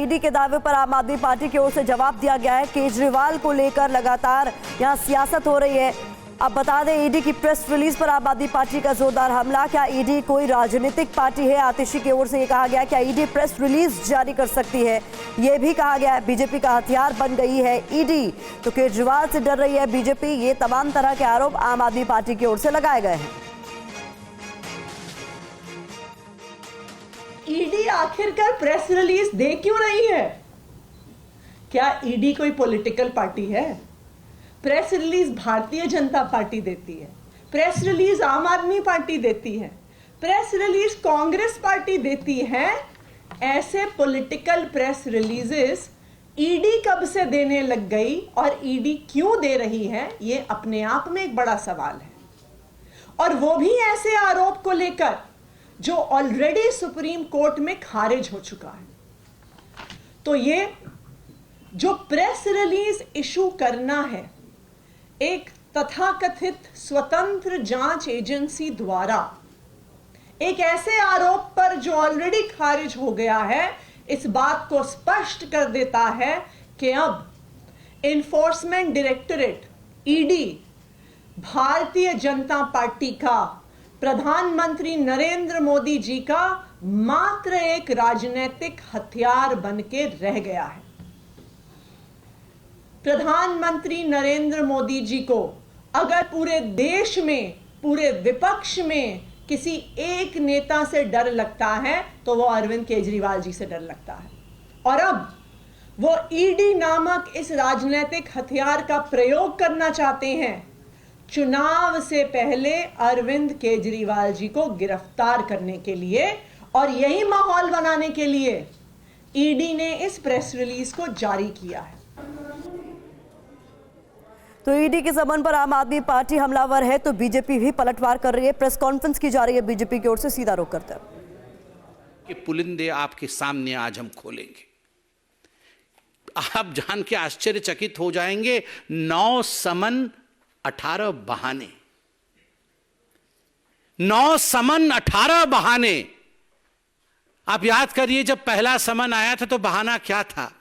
ED के दावे पर आम आदमी पार्टी की ओर से जवाब दिया गया है। केजरीवाल को लेकर लगातार यहां सियासत हो रही है। अब बता दें, ईडी की प्रेस रिलीज पर आम आदमी पार्टी का जोरदार हमला। क्या ईडी कोई राजनीतिक पार्टी है? आतिशी की ओर से यह कहा गया क्या ईडी प्रेस रिलीज जारी कर सकती है? यह भी कहा गया है बीजेपी का हथियार बन गई है ईडी, तो केजरीवाल से डर रही है बीजेपी। ये तमाम तरह के आरोप आम आदमी पार्टी की ओर से लगाए गए हैं। ईडी आखिरकार प्रेस रिलीज दे क्यों रही है? क्या ईडी कोई पॉलिटिकल पार्टी है? Press release Bharatiya Janata party देती है, प्रेस रिलीज आम आदमी पार्टी देती है, प्रेस रिलीज कांग्रेस पार्टी देती है। ऐसे पॉलिटिकल प्रेस रिलीजेस ईडी कब से देने लग गई और ईडी क्यों दे रही है, ये अपने आप में एक बड़ा सवाल है। और वो भी ऐसे आरोप को लेकर जो ऑलरेडी सुप्रीम कोर्ट में खारिज हो चुका है। तो ये जो प्रेस रिलीज इशू करना है एक तथाकथित स्वतंत्र जांच एजेंसी द्वारा एक ऐसे आरोप पर जो ऑलरेडी खारिज हो गया है, इस बात को स्पष्ट कर देता है कि अब enforcement directorate ED Bharatiya Janata party का, प्रधानमंत्री नरेंद्र मोदी जी का मात्र एक राजनीतिक हथियार बन के रह गया है। प्रधानमंत्री नरेंद्र मोदी जी को अगर पूरे देश में, पूरे विपक्ष में किसी एक नेता से डर लगता है तो वो अरविंद केजरीवाल जी से डर लगता है। और अब वो ईडी नामक इस राजनीतिक हथियार का प्रयोग करना चाहते हैं चुनाव से पहले अरविंद केजरीवाल जी को गिरफ्तार करने के लिए। और यही माहौल बनाने के लिए ईडी ने इस प्रेस रिलीज को जारी किया है। तो ईडी के समन पर आम आदमी पार्टी हमलावर है तो बीजेपी भी पलटवार कर रही है। प्रेस कॉन्फ्रेंस की जा रही है बीजेपी की ओर से, सीधा रुख करते हैं कि पुलिंदे आपके सामने आज हम खोलेंगे। आप जान के आश्चर्यचकित हो जाएंगे, 9 समन 18 बहाने, 9 समन 18 बहाने। आप याद करिए, जब पहला समन आया था तो बहाना क्या था?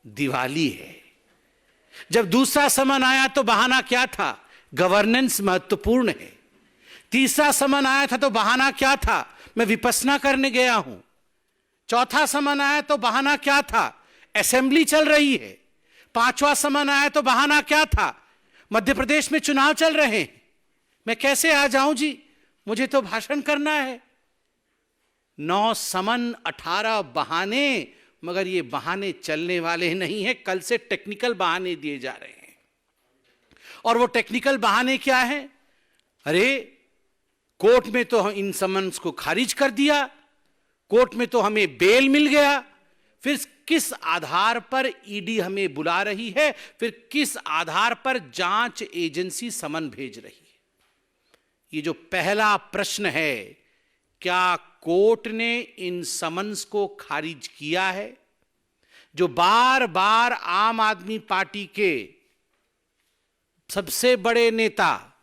दिवाली है। जब दूसरा समन आया तो बहाना क्या था? गवर्नेंस महत्वपूर्ण है। तीसरा समन आया था तो बहाना क्या था? मैं विपश्यना करने गया हूं। चौथा समन आया तो बहाना क्या था? असेंबली चल रही है। पांचवा समन आया तो बहाना क्या था? मध्य प्रदेश में चुनाव चल रहे हैं, मैं कैसे आ जाऊं जी, मुझे तो भाषण करना है। 9 समन 18 बहाने, मगर ये बहाने चलने वाले नहीं हैं। कल से टेक्निकल बहाने दिए जा रहे हैं। और वो टेक्निकल बहाने क्या है? अरे कोर्ट में तो इन समन्स को खारिज कर दिया, कोर्ट में तो हमें बेल मिल गया, फिर किस आधार पर ईडी हमें बुला रही है, फिर किस आधार पर जांच एजेंसी समन भेज रही है? ये जो पहला प्रश्न है, क्या कोर्ट ने इन समन्स को खारिज किया है? जो बार बार आम आदमी पार्टी के सबसे बड़े नेता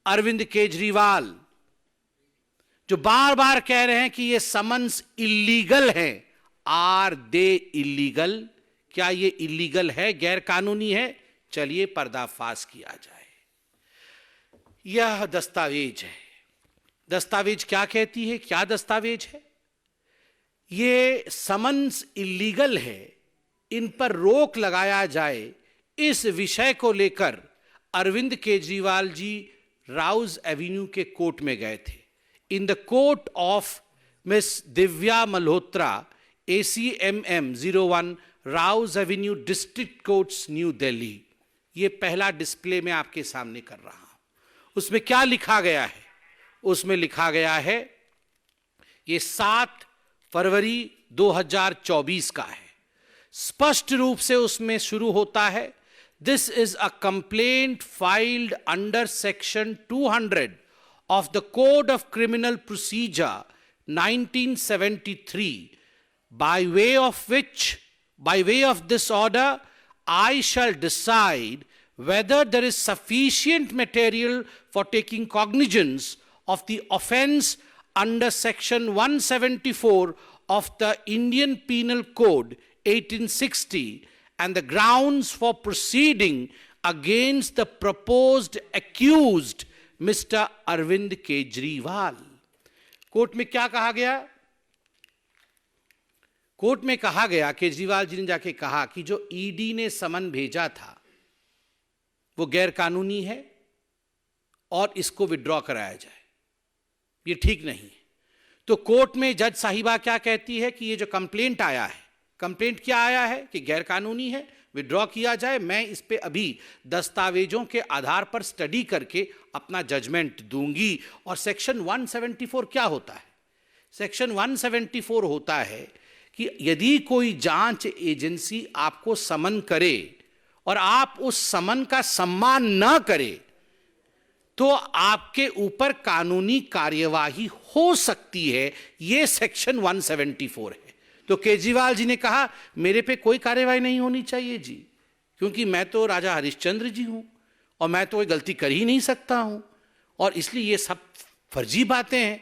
अरविंद केजरीवाल जो बार बार कह रहे हैं कि ये समन्स इल्लीगल है। Are they illegal? क्या ये इल्लीगल है, गैर कानूनी है? चलिए पर्दाफाश किया जाए। यह दस्तावेज है। दस्तावेज क्या कहती है? क्या दस्तावेज है? ये समन्स इल्लीगल है, इन पर रोक लगाया जाए, इस विषय को लेकर अरविंद केजरीवाल जी राउज एवेन्यू के कोर्ट में गए थे। In the court of miss Divya Malhotra, ACMM 01, Rouse Avenue, district courts, new Delhi. ये पहला डिस्प्ले में आपके सामने कर रहा हूं। उसमें क्या लिखा गया है? उसमें लिखा गया है, ये 7 फरवरी 2024 का है। स्पष्ट रूप से उसमें शुरू होता है, this is a complaint filed under section 200 of the code of criminal procedure 1973, by way of this order I shall decide whether there is sufficient material for taking cognizance of the offense under section 174 of the Indian Penal Code 1860 and the grounds for proceeding against the proposed accused Mr. Arvind Kejriwal. Court में क्या कहा गया? Court में कहा गया, केजरीवाल जी ने जाके कहा कि जो ईडी ने समन भेजा था वो गैर कानूनी है और इसको विड्रॉ कराया जाए, ये ठीक नहीं है। तो कोर्ट में जज साहिबा क्या कहती है कि ये जो कंप्लेंट आया है, कंप्लेंट क्या आया है कि गैर कानूनी है, विड्रॉ किया जाए। मैं इस पे अभी दस्तावेजों के आधार पर स्टडी करके अपना जजमेंट दूंगी। और सेक्शन 174 क्या होता है? सेक्शन 174 होता है कि यदि कोई जांच एजेंसी आपको समन करे और आप उस समन का सम्मान न करें तो आपके ऊपर कानूनी कार्यवाही हो सकती है। यह सेक्शन 174 है। तो केजरीवाल जी ने कहा मेरे पे कोई कार्यवाही नहीं होनी चाहिए जी, क्योंकि मैं तो राजा हरिश्चंद्र जी हूं और मैं तो कोई गलती कर ही नहीं सकता हूं, और इसलिए ये सब फर्जी बातें हैं।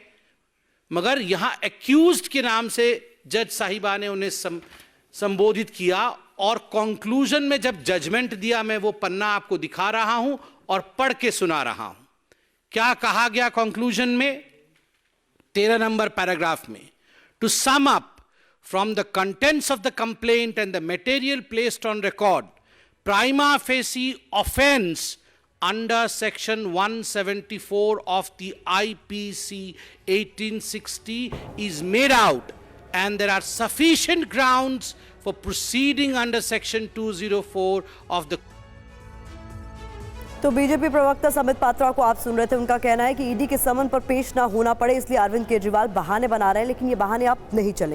मगर यहां एक्यूज्ड के नाम से जज साहिबा ने उन्हें संबोधित किया और कंक्लूजन में जब जजमेंट दिया, मैं वो पन्ना आपको दिखा रहा हूं और पढ़ के सुना रहा हूं। क्या कहा गया कंक्लूजन में? 13 नंबर पैराग्राफ में, to sum up from the contents of the complaint and the material placed on record, prima facie offense under section 174 of the IPC 1860 is made out, and there are sufficient grounds for proceeding under section 204 of the. तो BJP प्रवक्ता समित पात्रा को आप सुन रहे थे। उनका कहना है कि ईडी के समन पर पेश ना होना पड़े इसलिए अरविंद केजरीवाल बहाने बना रहे हैं, लेकिन ये बहाने आप नहीं चलेंगे।